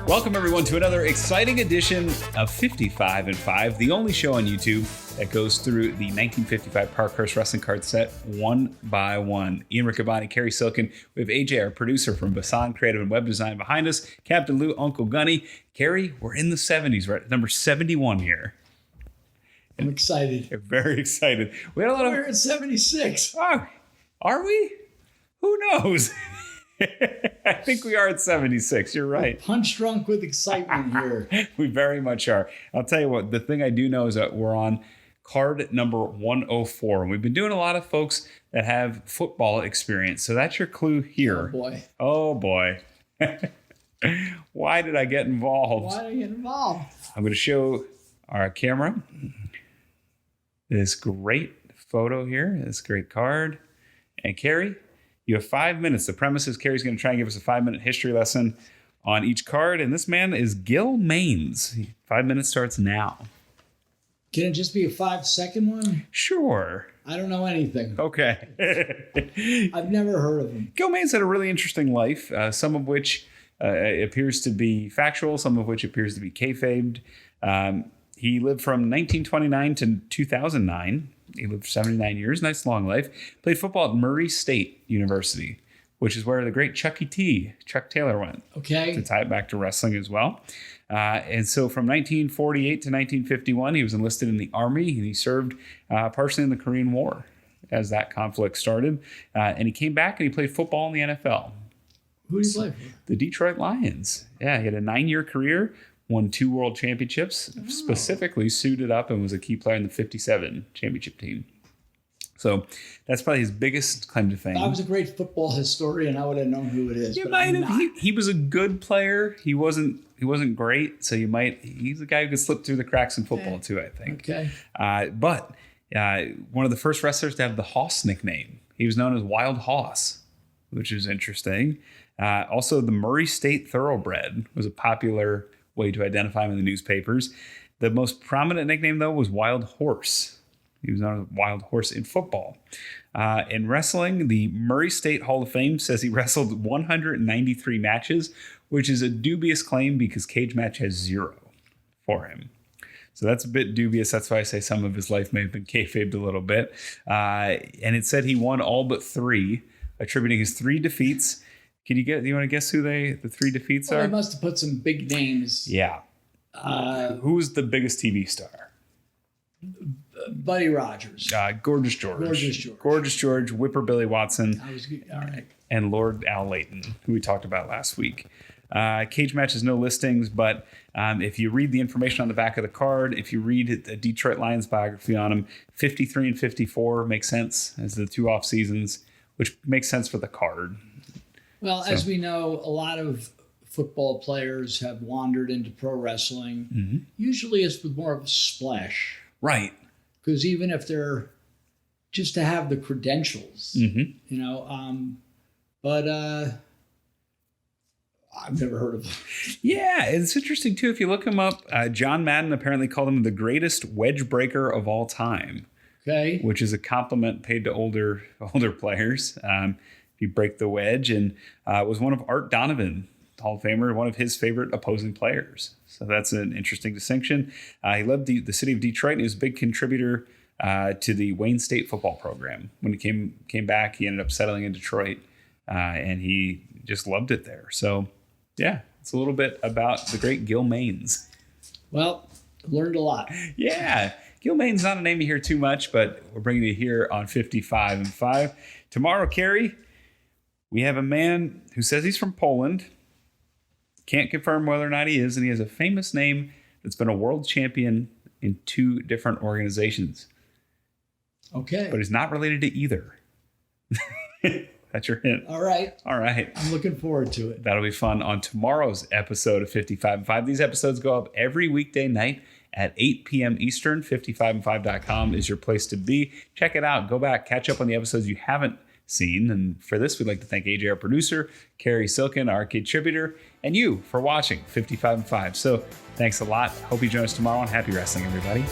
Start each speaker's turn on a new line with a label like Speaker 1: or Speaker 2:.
Speaker 1: Welcome, everyone, to another exciting edition of 55 and 5, the only show on YouTube that goes through the 1955 Parkhurst Wrestling card set one by one. Ian Riccaboni, Cary Silkin. We have AJ, our producer from Bisson Creative and Web Design, behind us. Captain Lou, Uncle Gunny. Cary, we're in the 70s, right? Number 71 here.
Speaker 2: I'm excited.
Speaker 1: We're very excited. We had a lot of...
Speaker 2: We're at 76.
Speaker 1: Oh, are we? Who knows? I think we are at 76. You're right.
Speaker 2: We're punch drunk with excitement here.
Speaker 1: We very much are. I'll tell you what, the thing I do know is that we're on card number 104. And we've been doing a lot of folks that have football experience. So that's your clue here.
Speaker 2: Oh, boy.
Speaker 1: Oh, boy. Why did I get involved?
Speaker 2: Why did I get involved?
Speaker 1: I'm going to show our camera this great photo here, this great card. And Cary, you have 5 minutes. The premise is Cary's going to try and give us a 5-minute history lesson on each card. And this man is Gil Maines. 5 minutes starts now.
Speaker 2: Can it just be a 5-second one?
Speaker 1: Sure.
Speaker 2: I don't know anything.
Speaker 1: Okay.
Speaker 2: I've never heard of him.
Speaker 1: Gil Maines had a really interesting life, some of which appears to be factual, some of which appears to be kayfabed. He lived from 1929 to 2009. He lived 79 years, nice long life. Played football at Murray State University, which is where the great Chuck Taylor went.
Speaker 2: Okay.
Speaker 1: To tie it back to wrestling as well. And so from 1948 to 1951, he was enlisted in the Army, and he served partially in the Korean War as that conflict started. And he came back and he played football in the NFL.
Speaker 2: Who did he play for?
Speaker 1: The Detroit Lions. Yeah, he had a 9-year career. Won 2 world championships, specifically suited up and was a key player in the 57 championship team. So that's probably his biggest claim to fame.
Speaker 2: If I was a great football historian, I would have known who it is.
Speaker 1: You might have. He was a good player. He wasn't great. So he's a guy who could slip through the cracks in football too, I think.
Speaker 2: Okay.
Speaker 1: But one of the first wrestlers to have the Hoss nickname. He was known as Wild Hoss, which is interesting. Also, the Murray State Thoroughbred was a popular way to identify him in the newspapers. The most prominent nickname, though, was Wild Horse. He was known as Wild Horse in football. In wrestling, the Murray State Hall of Fame says he wrestled 193 matches, which is a dubious claim because Cage Match has 0 for him. So that's a bit dubious. That's why I say some of his life may have been kayfabed a little bit. And it said he won all but 3, attributing his 3 defeats. Do you want to guess who the 3 defeats are?
Speaker 2: They must have put some big names.
Speaker 1: Yeah. Who's the biggest TV star?
Speaker 2: Buddy Rogers.
Speaker 1: Gorgeous George. Gorgeous George, Whipper Billy Watson.
Speaker 2: All right.
Speaker 1: And Lord Al Layton, who we talked about last week. Cage Match has no listings, but if you read the information on the back of the card, if you read the Detroit Lions biography on him, 53 and 54 makes sense as the 2 off seasons, which makes sense for the card.
Speaker 2: Well, as we know, a lot of football players have wandered into pro wrestling. Mm-hmm. Usually it's with more of a splash.
Speaker 1: Right.
Speaker 2: Because even if they're just to have the credentials, but I've never heard of them. Yeah,
Speaker 1: it's interesting, too. If you look him up, John Madden apparently called him the greatest wedge breaker of all time.
Speaker 2: Okay.
Speaker 1: Which is a compliment paid to older players. If you break the wedge, and was one of Art Donovan, Hall of Famer, one of his favorite opposing players. So that's an interesting distinction. He loved the city of Detroit, and he was a big contributor to the Wayne State football program. When he came back, he ended up settling in Detroit, and he just loved it there. So, yeah, it's a little bit about the great Gil Maines.
Speaker 2: Well, learned a lot.
Speaker 1: Yeah. Gil Maines, not a name you hear too much, but we're bringing you here on 55 and 5. Tomorrow, Cary, we have a man who says he's from Poland. Can't confirm whether or not he is, and he has a famous name that's been a world champion in 2 different organizations.
Speaker 2: Okay.
Speaker 1: But he's not related to either. That's your hint.
Speaker 2: All right. I'm looking forward to it.
Speaker 1: That'll be fun on tomorrow's episode of 55 and 5. These episodes go up every weekday night at 8 p.m. Eastern. 55and5.com is your place to be. Check it out. Go back, catch up on the episodes you haven't seen. And for this, we'd like to thank AJ, our producer, Cary Silkin, our contributor, and you for watching 55 and 5. So thanks a lot. Hope you join us tomorrow, and happy wrestling, everybody.